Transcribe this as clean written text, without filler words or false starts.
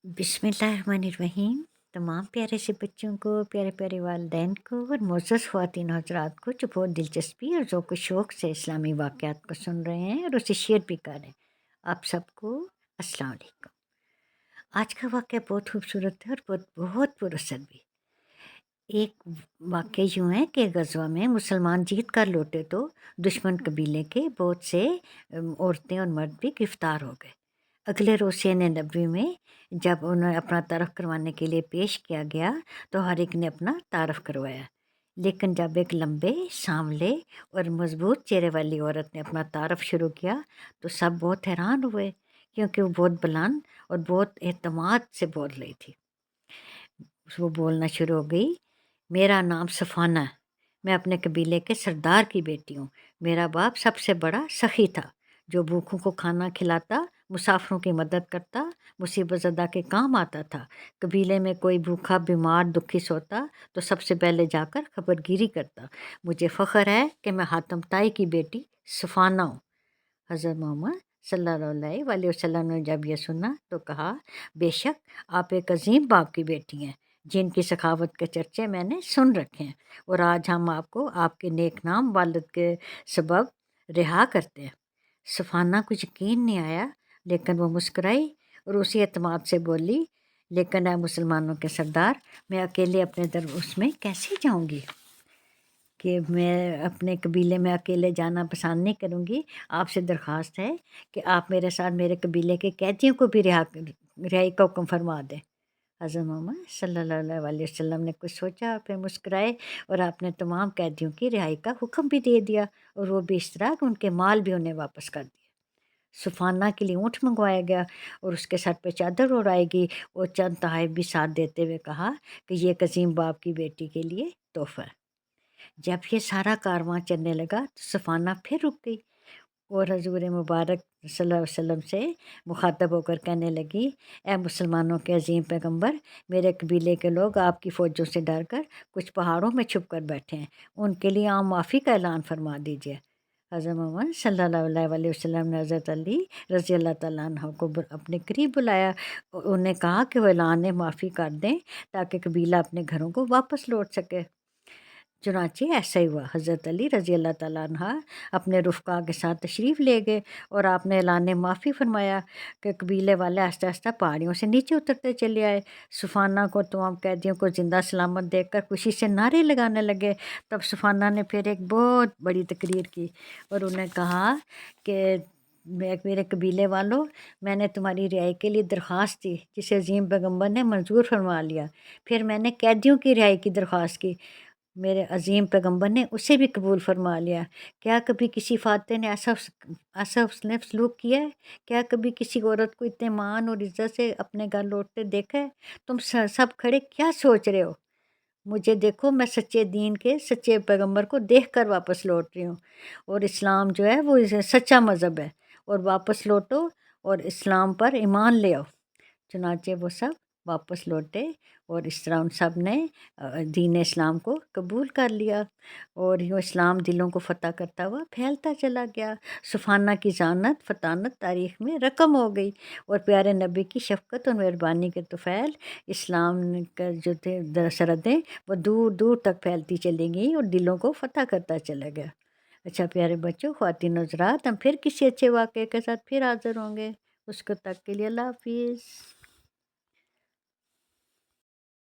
बिस्मिल्लाहिर्रहमानिर्रहीम। तमाम प्यारे से बच्चों को, प्यारे प्यारे वालिदैन को और मोअज़्ज़ज़ ख़वातीन हज़रात को जो बहुत दिलचस्पी और ज़ौक़ शौक़ से इस्लामी वाक़यात को सुन रहे हैं और उसे शेयर भी कर रहे हैं, आप सबको अस्सलाम वालेकुम। आज का वाक़या बहुत खूबसूरत है और बहुत बहुत पुरअसर भी। एक वाक़या यूँ है कि ग़ज़वा में मुसलमान जीत कर लौटे तो दुश्मन कबीले के बहुत से औरतें और मर्द भी गिरफ़्तार हो गए। अगले रोज़ शेर नबी में जब उन्हें अपना तारफ़ करवाने के लिए पेश किया गया तो हर एक ने अपना तारफ़ करवाया। लेकिन जब एक लंबे, सांवले और मज़बूत चेहरे वाली औरत ने अपना तारफ़ शुरू किया तो सब बहुत हैरान हुए, क्योंकि वो बहुत बुलंद और बहुत एतमाद से बोल रही थी। वो बोलना शुरू हो गई, मेरा नाम सफ़ाना है, मैं अपने कबीले के सरदार की बेटी हूँ। मेरा बाप सबसे बड़ा सखी था, जो भूखों को खाना खिलाता, मुसाफिरों की मदद करता, मुसीबत ज़दा के काम आता था। कबीले में कोई भूखा, बीमार, दुखी सोता तो सबसे पहले जाकर खबरगिरी करता। मुझे फ़ख्र है कि मैं हातिम ताई की बेटी सफ़ाना हूँ। हज़रत मोहम्मद सल्लल्लाहु अलैहि वसल्लम ने जब यह सुना तो कहा, बेशक आप एक अजीम बाप की बेटी हैं, जिनकी सखावत के चर्चे मैंने सुन रखे हैं, और आज हम आपको आपके नेक नाम वालिद के सबब रिहा करते हैं। सफ़ाना को यकीन नहीं आया, लेकिन वो मुस्कुराई और उसी एतमाद से बोली, लेकिन ऐ मुसलमानों के सरदार, मैं अकेले अपने उसमें कैसे जाऊंगी कि मैं अपने कबीले में अकेले जाना पसंद नहीं करूँगी। आपसे दरख्वास्त है कि आप मेरे साथ मेरे कबीले के कैदियों को भी रिहाई का हुक्म फरमा दें। हज़रत मोहम्मद सल्लल्लाहु अलैहि वसल्लम ने कुछ सोचा, फिर मुस्कुराए और आपने तमाम कैदियों की रिहाई का हुक्म भी दे दिया, और वो भी इस तरह कि उनके माल भी उन्हें वापस कर दिए। सुफ़ाना के लिए ऊँट मंगवाया गया और उसके सर पे चादर ओढ़ाई गई, और चंद तोहफ़े भी साथ देते हुए कहा कि ये अज़ीम बाप की बेटी के लिए तोहफ़ा है। जब ये सारा कारवां चलने लगा तो सफ़ाना फिर रुक गई और हज़ूर मुबारक सल्लल्लाहु अलैहि वसल्लम से मुखातब होकर कहने लगी, ए मुसलमानों के अजीम पैगंबर, मेरे कबीले के लोग आपकी फ़ौजों से डर कर कुछ पहाड़ों में छुप कर बैठे हैं, उनके लिए आप माफ़ी का ऐलान फरमा दीजिए। हज़रत मोहम्मद सल्लल्लाहु अलैहि वसल्लम ने हज़रत अली रज़ी अल्लाह तआला अन्हु को अपने करीब बुलाया और उन्हें कहा कि वो ऐलान माफ़ी कर दें ताकि कबीला अपने घरों को वापस लौट सके। चुनांचे ऐसा ही हुआ। हज़रत अली रज़ी अल्लाह तआला अन्हा अपने रुफ़क़ा के साथ तशरीफ़ ले गए और आपने ऐलान माफ़ी फरमाया कि कबीले वाले आहिस्ता आहिस्ता पहाड़ियों से नीचे उतरते चले आए। सुफ़ाना को तमाम कैदियों को ज़िंदा सलामत देखकर खुशी से नारे लगाने लगे। तब सुफ़ाना ने फिर एक बहुत बड़ी तकरीर की और उन्हें कहा कि मेरे कबीले वालों, मैंने तुम्हारी रिहाई के लिए दरख्वास्त दी, जिसे अज़ीम पैगम्बर ने मंजूर फरमा लिया। फिर मैंने कैदियों की रिहाई की दरख्वास्त की, मेरे अज़ीम पैगम्बर ने उसे भी कबूल फरमा लिया। क्या कभी किसी फ़ातिह ने ऐसा उसने सलूक किया है? क्या कभी किसी औरत को इतने मान और इज़्ज़त से अपने घर लौटते देखा है? तुम सब खड़े क्या सोच रहे हो? मुझे देखो, मैं सच्चे दीन के सच्चे पैगम्बर को देखकर वापस लौट रही हूँ, और इस्लाम जो है वो सच्चा मज़हब है, और वापस लौटो और इस्लाम पर ईमान ले आओ। चुनांचे वो सब वापस लौटे और इस तरह उन सब ने दीन इस्लाम को कबूल कर लिया, और यूँ इस्लाम दिलों को फ़तह करता हुआ फैलता चला गया। सुफ़ाना की ज़ानत फ़तानत तारीख़ में रक़म हो गई, और प्यारे नबी की शफ़क़त और मेहरबानी के तुफ़ैल इस्लाम का जो थे सरहदें वो दूर दूर तक फैलती चली गई और दिलों को फ़तह करता चला गया। अच्छा प्यारे बच्चों, ख़वातीन हज़रात, हम फिर किसी अच्छे वाक़ये के साथ फिर हाज़िर होंगे। उसको तक के लिए अल्लाह हाफ़िज़।